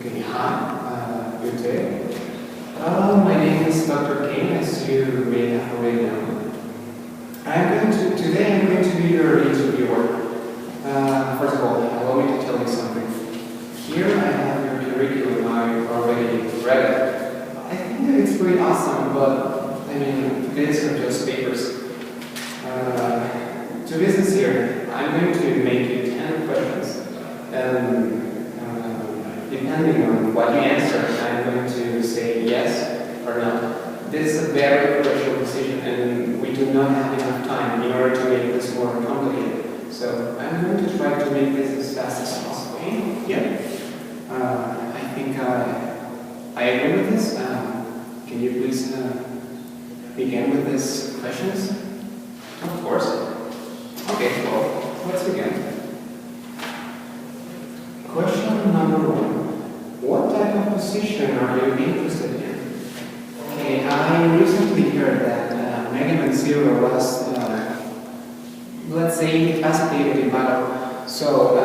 Okay, hi, good day. My name is Dr. King, as you may have already known. Today I'm going to be your interviewer. First of all, allow me to tell you something. Here I have your curriculum, I already read it. I think that it's pretty awesome, but I mean, these are just papers. To be sincere, I'm going to make you 10 questions, and depending on what you answer, I'm going to say yes or no. This is a very crucial decision, and we do not have enough time in order to make this more complicated. So I'm going to try to make this as fast as possible. Yeah. I think I agree with this. Can you please begin with these questions? Of course. Okay, well, let's begin. Question number 1. What type of position are you interested in? Okay, I recently heard that Mega Man Zero was, let's say, incapacitated in battle. So,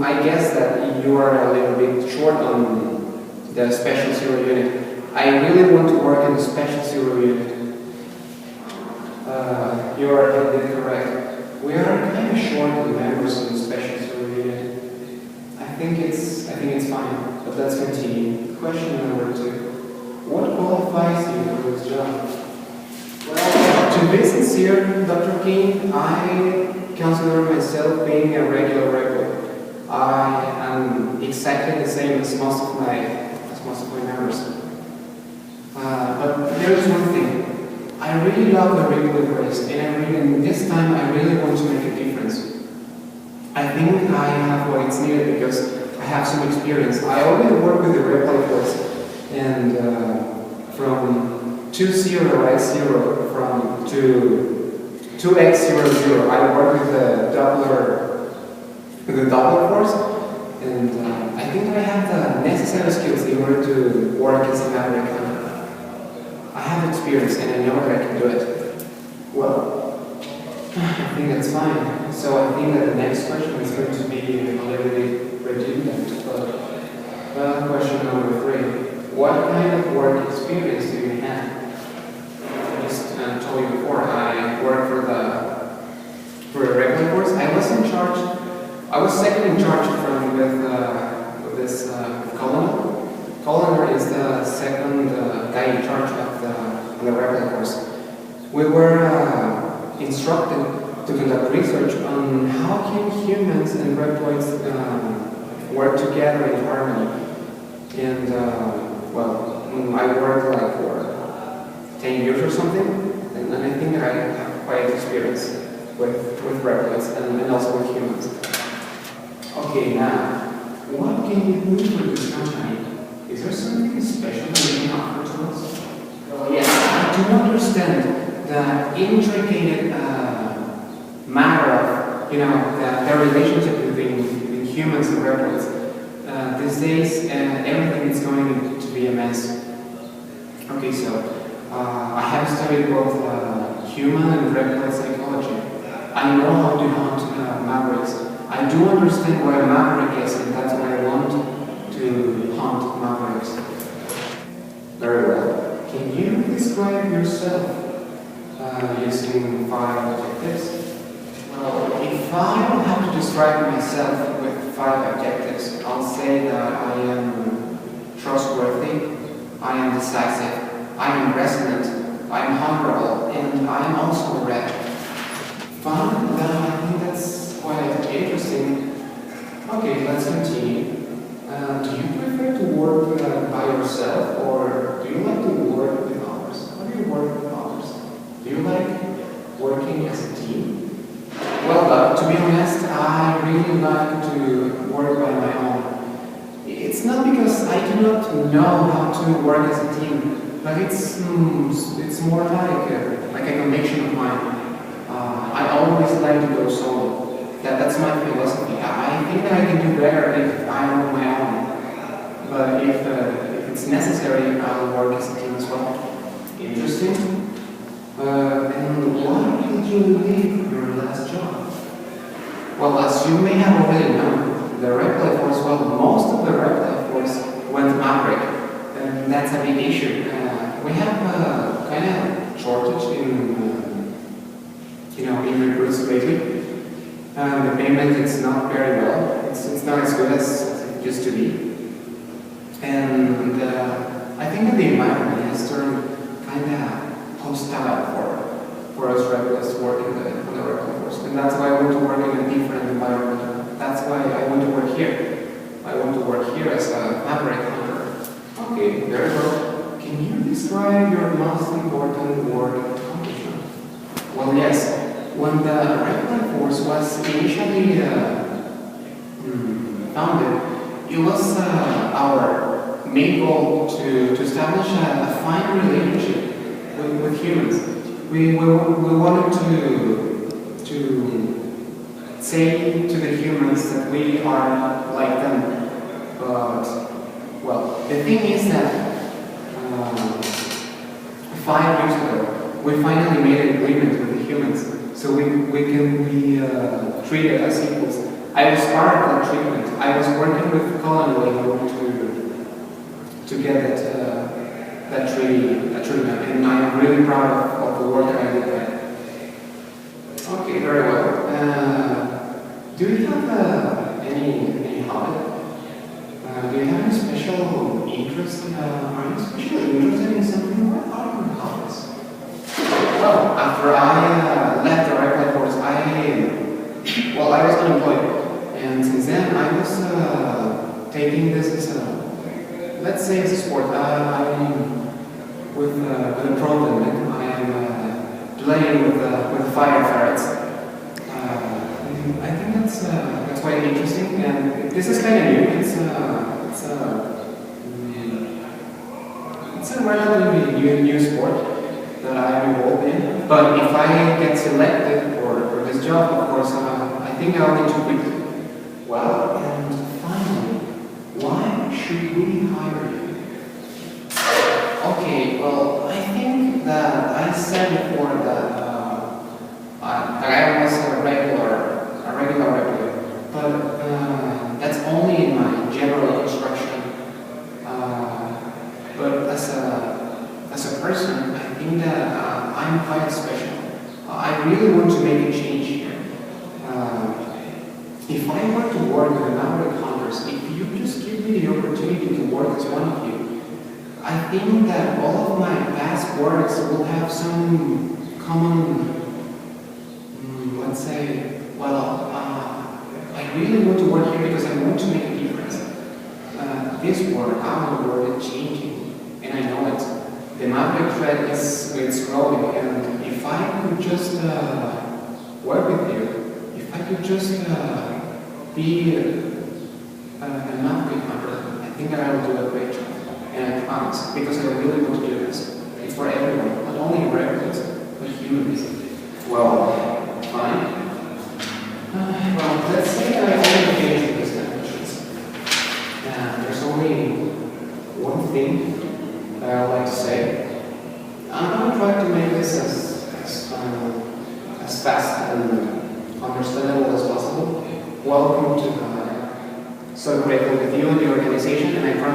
I guess that you are a little bit short on the Special Zero unit. I really want to work in the Special Zero unit. You are indeed correct. We are kind of short on members in the Special Zero unit. I think it's fine, but let's continue. Question number 2. What qualifies you for this job? Well, to be sincere, Dr. King, I consider myself being a regular rebel. I am exactly the same as most of my members. But there is one thing. I really love the regular race, and this time I really want to make a difference. I think I have what it's needed because I have some experience. I already work with the replay force, and from 2.0x0 from to 2x00, I work with the Doppler force, and I think I have the necessary skills in order to work as a maverick hunter. I have experience, and I know that I can do it. Well, I think that's fine. So I think that the next question is going to be a little bit redundant. But question number 3. What kind of work experience do you have? I just told you before, I work for a regular force. I was in charge. I was second in charge with this Colonel. Colonel is the second guy in charge of the regular force. We were instructed to conduct research on how can humans and reploids work together in harmony. And I worked like for 10 years or something, and I think that I have quite experience with reploids and also with humans. Okay, now, what can you do for this company? Is there something special that you can offer to us? Well, yes, I do understand the intricate matter of, the relationship between humans and reploids. These days, everything is going to be a mess. Okay, so I have studied both human and reploid psychology. I know how to hunt mavericks. I do understand what a maverick is, and that's what I want to hunt mavericks. Very well. Can you describe yourself using 5 adjectives? Well, if I don't have to describe myself with 5 adjectives, I'll say that I am trustworthy, I am decisive, I am resonant, I am honorable, and I am also red. Fun? I think that's quite interesting. Okay, let's continue. Do you prefer to work by yourself, or do you like to work with others? How do you work with others? Do you like working as a team? Well, to be honest, I really like to work by my own. It's not because I do not know how to work as a team, but it's more like a conviction of mine. I always like to go solo. That's my philosophy. I think that I can do better if I'm on my own. But if it's necessary, I'll work as a team as well. Interesting. And why did you leave your last job? Well, as you may have already known, the reptile force, well, most of the reptile force went maverick, and that's a big issue. We have kind of shortage in recruits lately. The payment is not very well. It's not as good as it used to be. And I think that the environment has turned kind of hostile for us reptiles to work on the reptile force. And that's why I want to work in a different environment. That's why I want to work here. I want to work here as a maverick hunter. Okay, very well. Can you describe your most important work accomplishment? Well, yes. When the reptile force was initially founded, it was our main goal to establish a fine relationship with humans. We wanted to say to the humans that we are like them. But, well, the thing is that 5 years ago, we finally made an agreement with the humans, so we can be treated as equals. I was part of that treatment. I was working with Colony in order to get that treatment, and I'm really proud of the work that I did there. Okay, very well. Do you have any hobby? Do you have any special interest? Are you especially interested in something? What are your hobbies? Well, after I left the reptile force, I was unemployed, and since then I was taking this as let's say it's a sport. I'm with a pro-limit. I am playing with fire ferrets. I think that's quite interesting, and this is kind of new. It's a relatively new sport that I'm involved in. But if I get selected for this job, of course, I think I'll need to quit. Well, and finally, why should we hire you? Okay, well, I think that I said before that I was a regular reptile, but that's only in my general construction. But as a person, I think that I'm quite special. I really want to make a change here. If I were to work with another hunters, if you just give me the opportunity to work as one of you, I think that all of my past works will have some common, let's say, I really want to work here because I want to make a difference. This work, our world is changing, and I know it. The maverick threat it's growing, and if I could just work with you, if I could just be a maverick hunter, I think I will do a great job. And I promise, because I really want to do this. It's for everyone, not only reptiles, but humans. Well, fine. Well, let's say that I only engage in these kind of questions. There's only one thing that I would like to say. I'm going to try to make this as fast and understandable as possible. Welcome to So grateful with you and the organization, and I promise